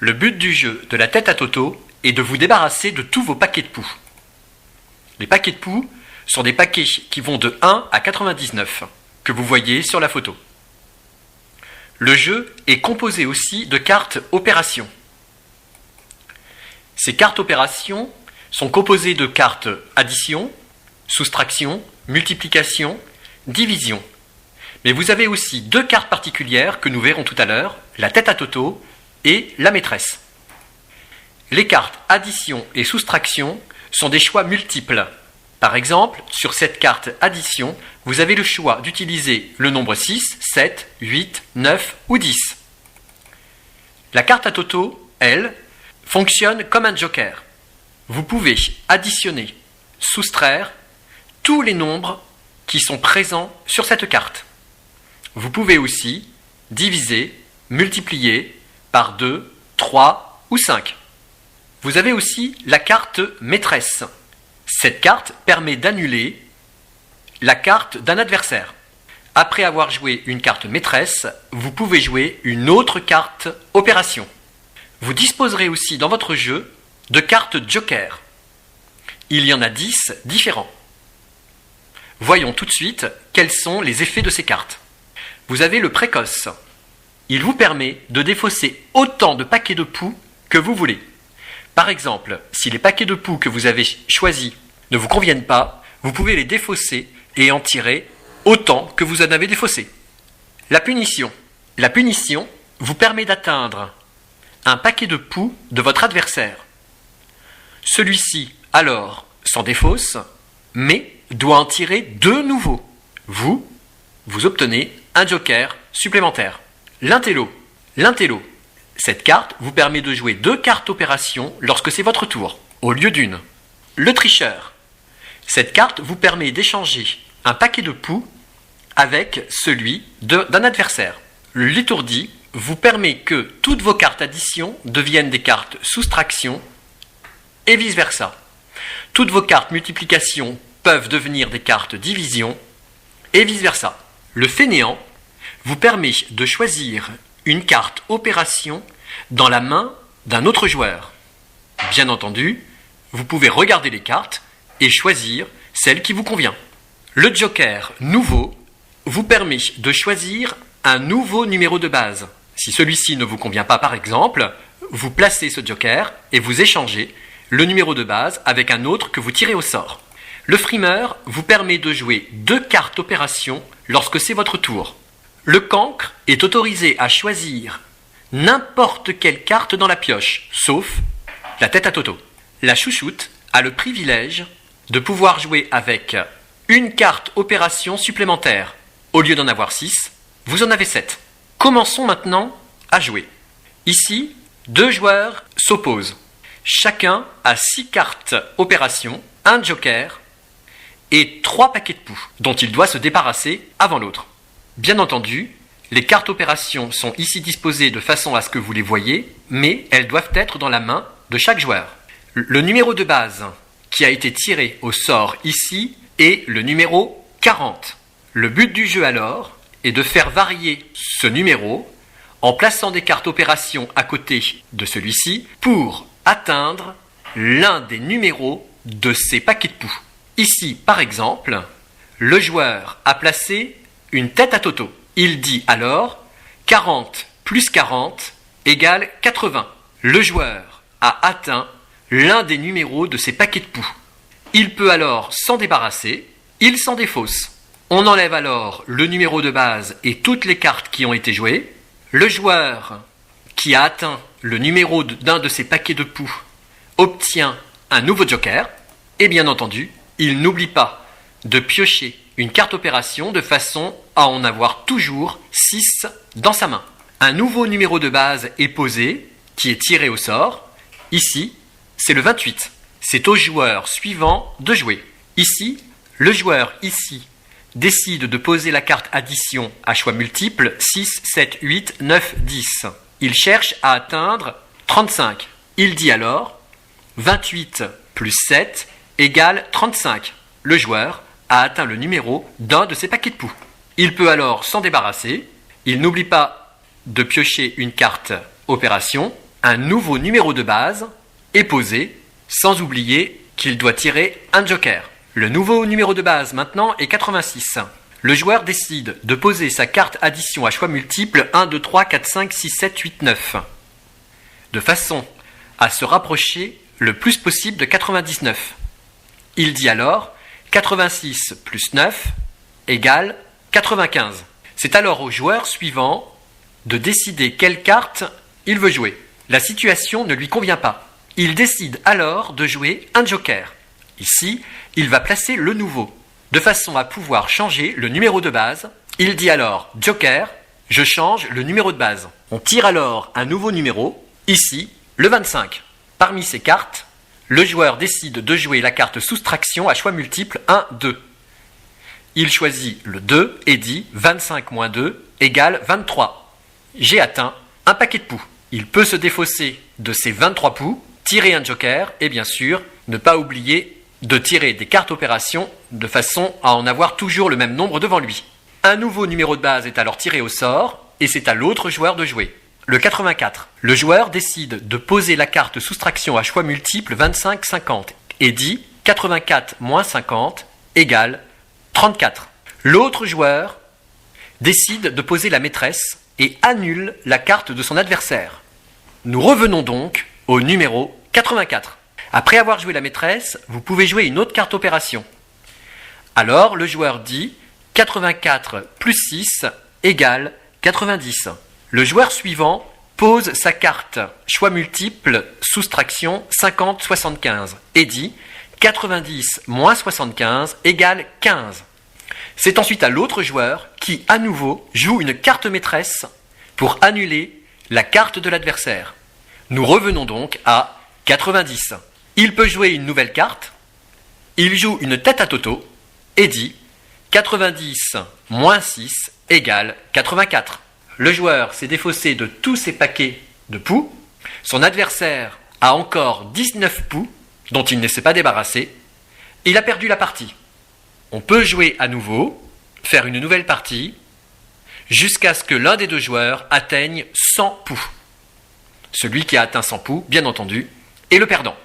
Le but du jeu de la tête à Toto est de vous débarrasser de tous vos paquets de poux. Les paquets de poux sont des paquets qui vont de 1 à 99, que vous voyez sur la photo. Le jeu est composé aussi de cartes opérations. Ces cartes opérations sont composées de cartes addition, soustraction, multiplication, division. Mais vous avez aussi deux cartes particulières que nous verrons tout à l'heure, la tête à Toto et la maîtresse. Les cartes addition et soustraction sont des choix multiples. Par exemple, sur cette carte addition, vous avez le choix d'utiliser le nombre 6, 7, 8, 9 ou 10. La carte à Toto, elle, fonctionne comme un joker. Vous pouvez additionner, soustraire tous les nombres qui sont présents sur cette carte. Vous pouvez aussi diviser, multiplier par 2, 3 ou 5. Vous avez aussi la carte maîtresse. Cette carte permet d'annuler la carte d'un adversaire. Après avoir joué une carte maîtresse, vous pouvez jouer une autre carte opération. Vous disposerez aussi dans votre jeu de cartes joker. Il y en a 10 différents. Voyons tout de suite quels sont les effets de ces cartes. Vous avez le précoce. Il vous permet de défausser autant de paquets de poux que vous voulez. Par exemple, si les paquets de poux que vous avez choisis ne vous conviennent pas, vous pouvez les défausser et en tirer autant que vous en avez défaussé. La punition. La punition vous permet d'atteindre un paquet de poux de votre adversaire. Celui-ci, alors, s'en défausse, mais doit en tirer deux nouveaux. Vous obtenez un joker supplémentaire. L'intello. L'intello. Cette carte vous permet de jouer deux cartes opération lorsque c'est votre tour, au lieu d'une. Le tricheur. Cette carte vous permet d'échanger un paquet de poux avec celui d'un adversaire. L'étourdi vous permet que toutes vos cartes addition deviennent des cartes soustraction et vice-versa. Toutes vos cartes multiplication peuvent devenir des cartes division et vice-versa. Le fainéant vous permet de choisir une carte opération dans la main d'un autre joueur. Bien entendu, vous pouvez regarder les cartes et choisir celle qui vous convient. Le joker nouveau vous permet de choisir un nouveau numéro de base. Si celui-ci ne vous convient pas par exemple, vous placez ce joker et vous échangez le numéro de base avec un autre que vous tirez au sort. Le frimeur vous permet de jouer deux cartes opération lorsque c'est votre tour. Le cancre est autorisé à choisir n'importe quelle carte dans la pioche, sauf la tête à Toto. La chouchoute a le privilège de pouvoir jouer avec une carte opération supplémentaire. Au lieu d'en avoir 6, vous en avez 7. Commençons maintenant à jouer. Ici, deux joueurs s'opposent. Chacun a 6 cartes opération, un joker et 3 paquets de poux, dont il doit se débarrasser avant l'autre. Bien entendu, les cartes opérations sont ici disposées de façon à ce que vous les voyez, mais elles doivent être dans la main de chaque joueur. Le numéro de base qui a été tiré au sort ici est le numéro 40. Le but du jeu alors est de faire varier ce numéro en plaçant des cartes opérations à côté de celui-ci pour atteindre l'un des numéros de ces paquets de poux. Ici, par exemple, le joueur a placé une tête à Toto. Il dit alors 40 plus 40 égale 80. Le joueur a atteint l'un des numéros de ces paquets de poux. Il peut alors s'en débarrasser, il s'en défausse. On enlève alors le numéro de base et toutes les cartes qui ont été jouées. Le joueur qui a atteint le numéro d'un de ces paquets de poux obtient un nouveau joker. Et bien entendu, il n'oublie pas de piocher une carte opération de façon à en avoir toujours 6 dans sa main. Un nouveau numéro de base est posé, qui est tiré au sort. Ici, c'est le 28. C'est au joueur suivant de jouer. Ici, le joueur ici décide de poser la carte addition à choix multiples 6, 7, 8, 9, 10. Il cherche à atteindre 35. Il dit alors 28 plus 7 égale 35. Le joueur a atteint le numéro d'un de ses paquets de poux. Il peut alors s'en débarrasser. Il n'oublie pas de piocher une carte opération un nouveau numéro de base est posé, sans oublier qu'il doit tirer un joker. Le nouveau numéro de base maintenant est 86. Le joueur décide de poser sa carte addition à choix multiples 1, 2, 3, 4, 5, 6, 7, 8, 9, de façon à se rapprocher le plus possible de 99. Il dit alors 86 plus 9 égale 95. C'est alors au joueur suivant de décider quelle carte il veut jouer. La situation ne lui convient pas. Il décide alors de jouer un joker. Ici, il va placer le nouveau, de façon à pouvoir changer le numéro de base. Il dit alors joker, je change le numéro de base. On tire alors un nouveau numéro, ici le 25. Parmi ces cartes, le joueur décide de jouer la carte soustraction à choix multiples 1, 2. Il choisit le 2 et dit 25 moins 2 égale 23. J'ai atteint un paquet de poux. Il peut se défausser de ces 23 poux, tirer un joker et bien sûr ne pas oublier de tirer des cartes opérations de façon à en avoir toujours le même nombre devant lui. Un nouveau numéro de base est alors tiré au sort et c'est à l'autre joueur de jouer. Le 84. Le joueur décide de poser la carte soustraction à choix multiples 25-50 et dit 84 moins 50 égale 34. L'autre joueur décide de poser la maîtresse et annule la carte de son adversaire. Nous revenons donc au numéro 84. Après avoir joué la maîtresse, vous pouvez jouer une autre carte opération. Alors le joueur dit 84 plus 6 égale 90. Le joueur suivant pose sa carte choix multiple soustraction 50-75 et dit 90 moins 75 égale 15. C'est ensuite à l'autre joueur qui, à nouveau, joue une carte maîtresse pour annuler la carte de l'adversaire. Nous revenons donc à 90. Il peut jouer une nouvelle carte. Il joue une tête à toto et dit 90 moins 6 égale 84. Le joueur s'est défaussé de tous ses paquets de poux. Son adversaire a encore 19 poux dont il ne s'est pas débarrassé. Il a perdu la partie. On peut jouer à nouveau, faire une nouvelle partie, jusqu'à ce que l'un des deux joueurs atteigne 100 poux. Celui qui a atteint 100 poux, bien entendu, est le perdant.